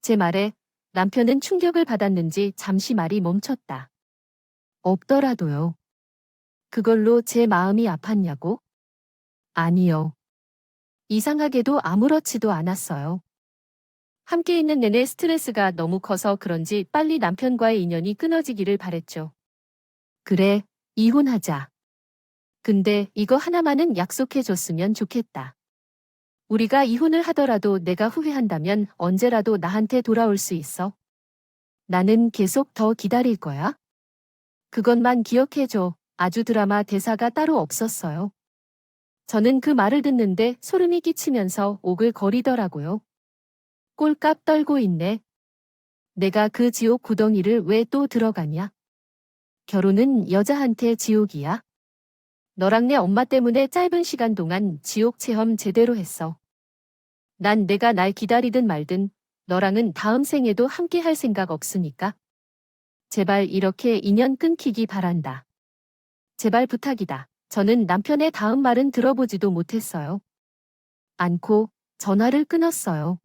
제 말에 남편은 충격을 받았는지 잠시 말이 멈췄다. 없더라도요. 그걸로 제 마음이 아팠냐고? 아니요. 이상하게도 아무렇지도 않았어요. 함께 있는 내내 스트레스가 너무 커서 그런지 빨리 남편과의 인연이 끊어지기를 바랬죠. 그래, 이혼하자. 근데 이거 하나만은 약속해줬으면 좋겠다. 우리가 이혼을 하더라도 내가 후회한다면 언제라도 나한테 돌아올 수 있어. 나는 계속 더 기다릴 거야. 그것만 기억해줘. 아주 드라마 대사가 따로 없었어요. 저는 그 말을 듣는데 소름이 끼치면서 오글거리더라고요. 꼴값 떨고 있네. 내가 그 지옥 구덩이를 왜 또 들어가냐? 결혼은 여자한테 지옥이야. 너랑 내 엄마 때문에 짧은 시간 동안 지옥 체험 제대로 했어. 난 내가 날 기다리든 말든 너랑은 다음 생에도 함께 할 생각 없으니까. 제발 이렇게 인연 끊기기 바란다. 제발 부탁이다. 저는 남편의 다음 말은 들어보지도 못했어요. 않고 전화를 끊었어요.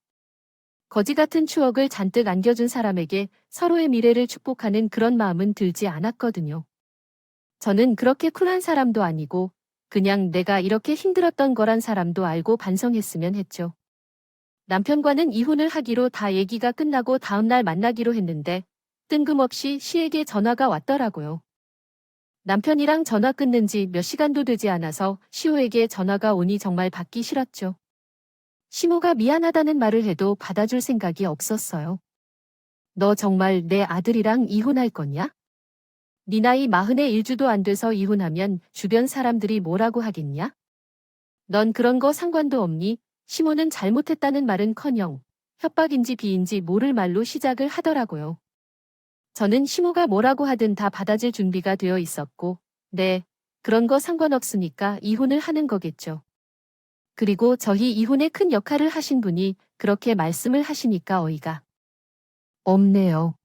거지 같은 추억을 잔뜩 안겨준 사람에게 서로의 미래를 축복하는 그런 마음은 들지 않았거든요. 저는 그렇게 쿨한 사람도 아니고 그냥 내가 이렇게 힘들었던 거란 사람도 알고 반성했으면 했죠. 남편과는 이혼을 하기로 다 얘기가 끝나고 다음날 만나기로 했는데 뜬금없이 시에게 전화가 왔더라고요. 남편이랑 전화 끊는 지 몇 시간도 되지 않아서 시호에게 전화가 오니 정말 받기 싫었죠. 시모가 미안하다는 말을 해도 받아줄 생각이 없었어요. 너 정말 내 아들이랑 이혼할 거냐? 네 나이 41주도 안 돼서 이혼하면 주변 사람들이 뭐라고 하겠냐? 넌 그런 거 상관도 없니? 시모는 잘못했다는 말은커녕 협박인지 비인지 모를 말로 시작을 하더라고요. 저는 시모가 뭐라고 하든 다 받아줄 준비가 되어 있었고, 네, 그런 거 상관없으니까 이혼을 하는 거겠죠. 그리고 저희 이혼에 큰 역할을 하신 분이 그렇게 말씀을 하시니까 어이가 없네요.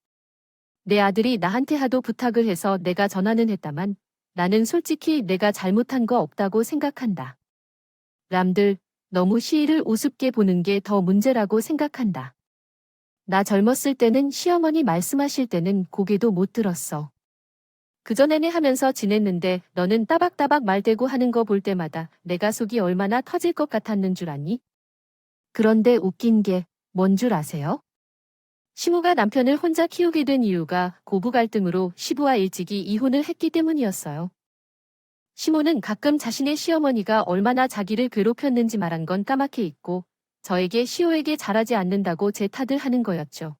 내 아들이 나한테 하도 부탁을 해서 내가 전화는 했다만 나는 솔직히 내가 잘못한 거 없다고 생각한다. 남들 너무 시이를 우습게 보는 게 더 문제라고 생각한다. 나 젊었을 때는 시어머니 말씀하실 때는 고개도 못 들었어. 그전에는 하면서 지냈는데 너는 따박따박 말대고 하는 거 볼 때마다 내가 속이 얼마나 터질 것 같았는 줄 아니? 그런데 웃긴 게 뭔 줄 아세요? 시모가 남편을 혼자 키우게 된 이유가 고부 갈등으로 시부와 일찍이 이혼을 했기 때문이었어요. 시모는 가끔 자신의 시어머니가 얼마나 자기를 괴롭혔는지 말한 건 까맣게 잊고 저에게 시호에게 잘하지 않는다고 제 탓을 하는 거였죠.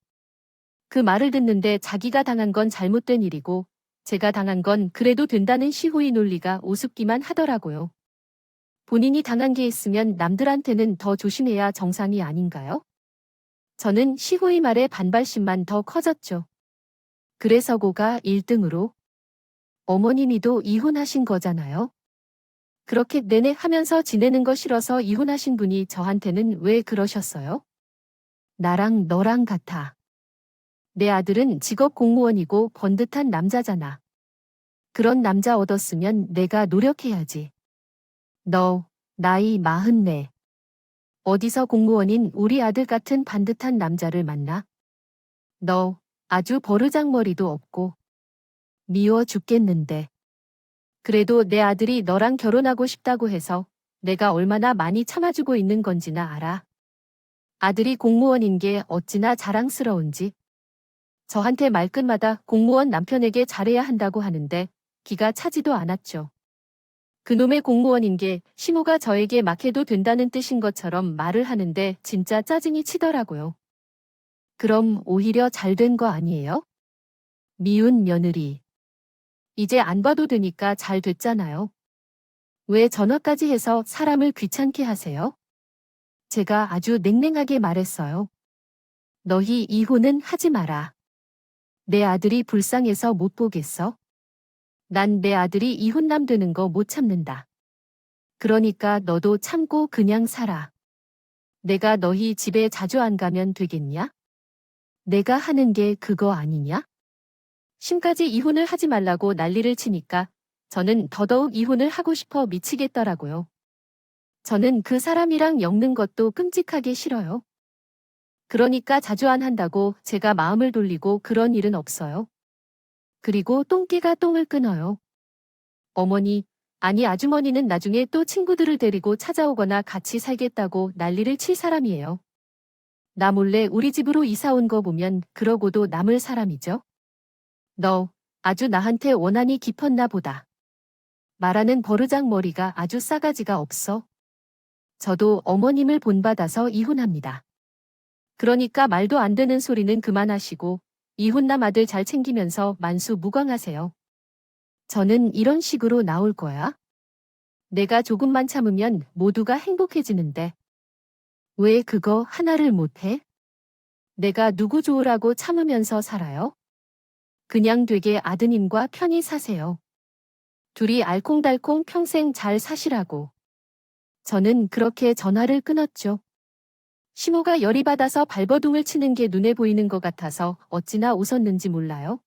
그 말을 듣는데 자기가 당한 건 잘못된 일이고 제가 당한 건 그래도 된다는 시호의 논리가 우습기만 하더라고요. 본인이 당한 게 있으면 남들한테는 더 조심해야 정상이 아닌가요? 저는 시호의 말에 반발심만 더 커졌죠. 그래서 고가 1등으로 어머님이도 이혼하신 거잖아요. 그렇게 내내 하면서 지내는 거 싫어서 이혼하신 분이 저한테는 왜 그러셨어요? 나랑 너랑 같아. 내 아들은 직업 공무원이고 번듯한 남자잖아. 그런 남자 얻었으면 내가 노력해야지. 너, 나이 44. 어디서 공무원인 우리 아들 같은 반듯한 남자를 만나? 너, 아주 버르장머리도 없고. 미워 죽겠는데. 그래도 내 아들이 너랑 결혼하고 싶다고 해서 내가 얼마나 많이 참아주고 있는 건지나 알아. 아들이 공무원인 게 어찌나 자랑스러운지. 저한테 말끝마다 공무원 남편에게 잘해야 한다고 하는데 기가 차지도 않았죠. 그놈의 공무원인 게 시모가 저에게 막 해도 된다는 뜻인 것처럼 말을 하는데 진짜 짜증이 치더라고요. 그럼 오히려 잘 된 거 아니에요? 미운 며느리. 이제 안 봐도 되니까 잘 됐잖아요. 왜 전화까지 해서 사람을 귀찮게 하세요? 제가 아주 냉랭하게 말했어요. 너희 이혼은 하지 마라. 내 아들이 불쌍해서 못 보겠어? 난 내 아들이 이혼남 되는 거 못 참는다. 그러니까 너도 참고 그냥 살아. 내가 너희 집에 자주 안 가면 되겠냐? 내가 하는 게 그거 아니냐? 심까지 이혼을 하지 말라고 난리를 치니까 저는 더더욱 이혼을 하고 싶어 미치겠더라고요. 저는 그 사람이랑 엮는 것도 끔찍하게 싫어요. 그러니까 자주 안 한다고 제가 마음을 돌리고 그런 일은 없어요. 그리고 똥개가 똥을 끊어요. 어머니, 아니 아주머니는 나중에 또 친구들을 데리고 찾아오거나 같이 살겠다고 난리를 칠 사람이에요. 나 몰래 우리 집으로 이사 온 거 보면 그러고도 남을 사람이죠. 너 아주 나한테 원한이 깊었나 보다. 말하는 버르장머리가 아주 싸가지가 없어. 저도 어머님을 본받아서 이혼합니다. 그러니까 말도 안 되는 소리는 그만하시고 이혼남 아들 잘 챙기면서 만수무강하세요. 저는 이런 식으로 나올 거야? 내가 조금만 참으면 모두가 행복해지는데. 왜 그거 하나를 못해? 내가 누구 좋으라고 참으면서 살아요? 그냥 되게 아드님과 편히 사세요. 둘이 알콩달콩 평생 잘 사시라고. 저는 그렇게 전화를 끊었죠. 시모가 열이 받아서 발버둥을 치는 게 눈에 보이는 것 같아서 어찌나 웃었는지 몰라요.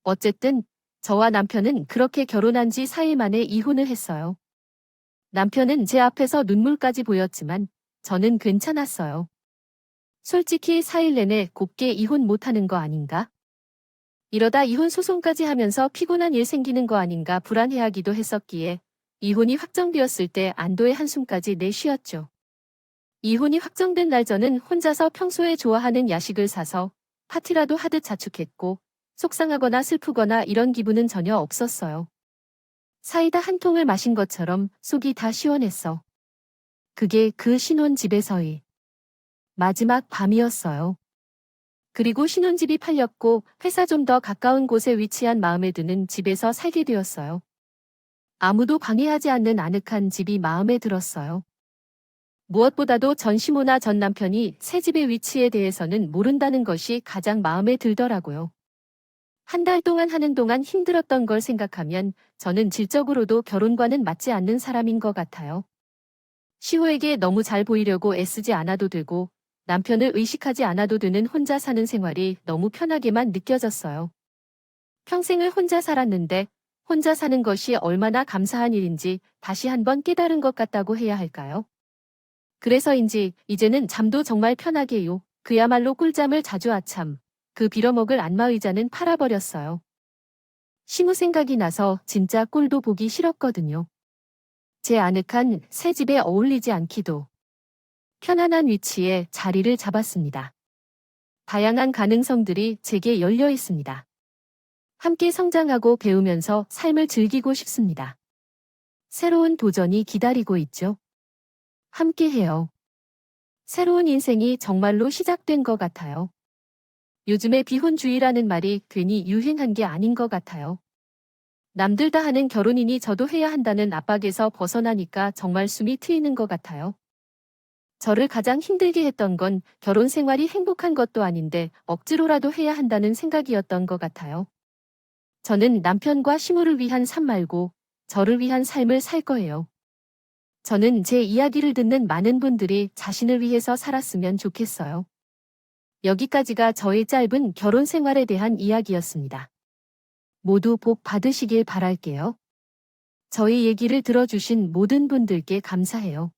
어쨌든 저와 남편은 그렇게 결혼한 지 4일 만에 이혼을 했어요. 남편은 제 앞에서 눈물까지 보였지만 저는 괜찮았어요. 솔직히 4일 내내 곱게 이혼 못하는 거 아닌가? 이러다 이혼 소송까지 하면서 피곤한 일 생기는 거 아닌가 불안해하기도 했었기에 이혼이 확정되었을 때 안도의 한숨까지 내쉬었죠. 이혼이 확정된 날 저는 혼자서 평소에 좋아하는 야식을 사서 파티라도 하듯 자축했고 속상하거나 슬프거나 이런 기분은 전혀 없었어요. 사이다 한 통을 마신 것처럼 속이 다 시원했어. 그게 그 신혼집에서의 마지막 밤이었어요. 그리고 신혼집이 팔렸고 회사 좀 더 가까운 곳에 위치한 마음에 드는 집에서 살게 되었어요. 아무도 방해하지 않는 아늑한 집이 마음에 들었어요. 무엇보다도 전 시모나 전 남편이 새 집의 위치에 대해서는 모른다는 것이 가장 마음에 들더라고요. 한 달 동안 하는 동안 힘들었던 걸 생각하면 저는 질적으로도 결혼과는 맞지 않는 사람인 것 같아요. 시호에게 너무 잘 보이려고 애쓰지 않아도 되고 남편을 의식하지 않아도 되는 혼자 사는 생활이 너무 편하게만 느껴졌어요. 평생을 혼자 살았는데 혼자 사는 것이 얼마나 감사한 일인지 다시 한번 깨달은 것 같다고 해야 할까요? 그래서인지 이제는 잠도 정말 편하게요. 그야말로 꿀잠을 자주 아참. 그 빌어먹을 안마의자는 팔아버렸어요. 시무 생각이 나서 진짜 꼴도 보기 싫었거든요. 제 아늑한 새 집에 어울리지 않기도 편안한 위치에 자리를 잡았습니다. 다양한 가능성들이 제게 열려 있습니다. 함께 성장하고 배우면서 삶을 즐기고 싶습니다. 새로운 도전이 기다리고 있죠. 함께해요. 새로운 인생이 정말로 시작된 것 같아요. 요즘에 비혼주의라는 말이 괜히 유행한 게 아닌 것 같아요. 남들 다 하는 결혼이니 저도 해야 한다는 압박에서 벗어나니까 정말 숨이 트이는 것 같아요. 저를 가장 힘들게 했던 건 결혼 생활이 행복한 것도 아닌데 억지로라도 해야 한다는 생각이었던 것 같아요. 저는 남편과 시모를 위한 삶 말고 저를 위한 삶을 살 거예요. 저는 제 이야기를 듣는 많은 분들이 자신을 위해서 살았으면 좋겠어요. 여기까지가 저의 짧은 결혼 생활에 대한 이야기였습니다. 모두 복 받으시길 바랄게요. 저희 얘기를 들어주신 모든 분들께 감사해요.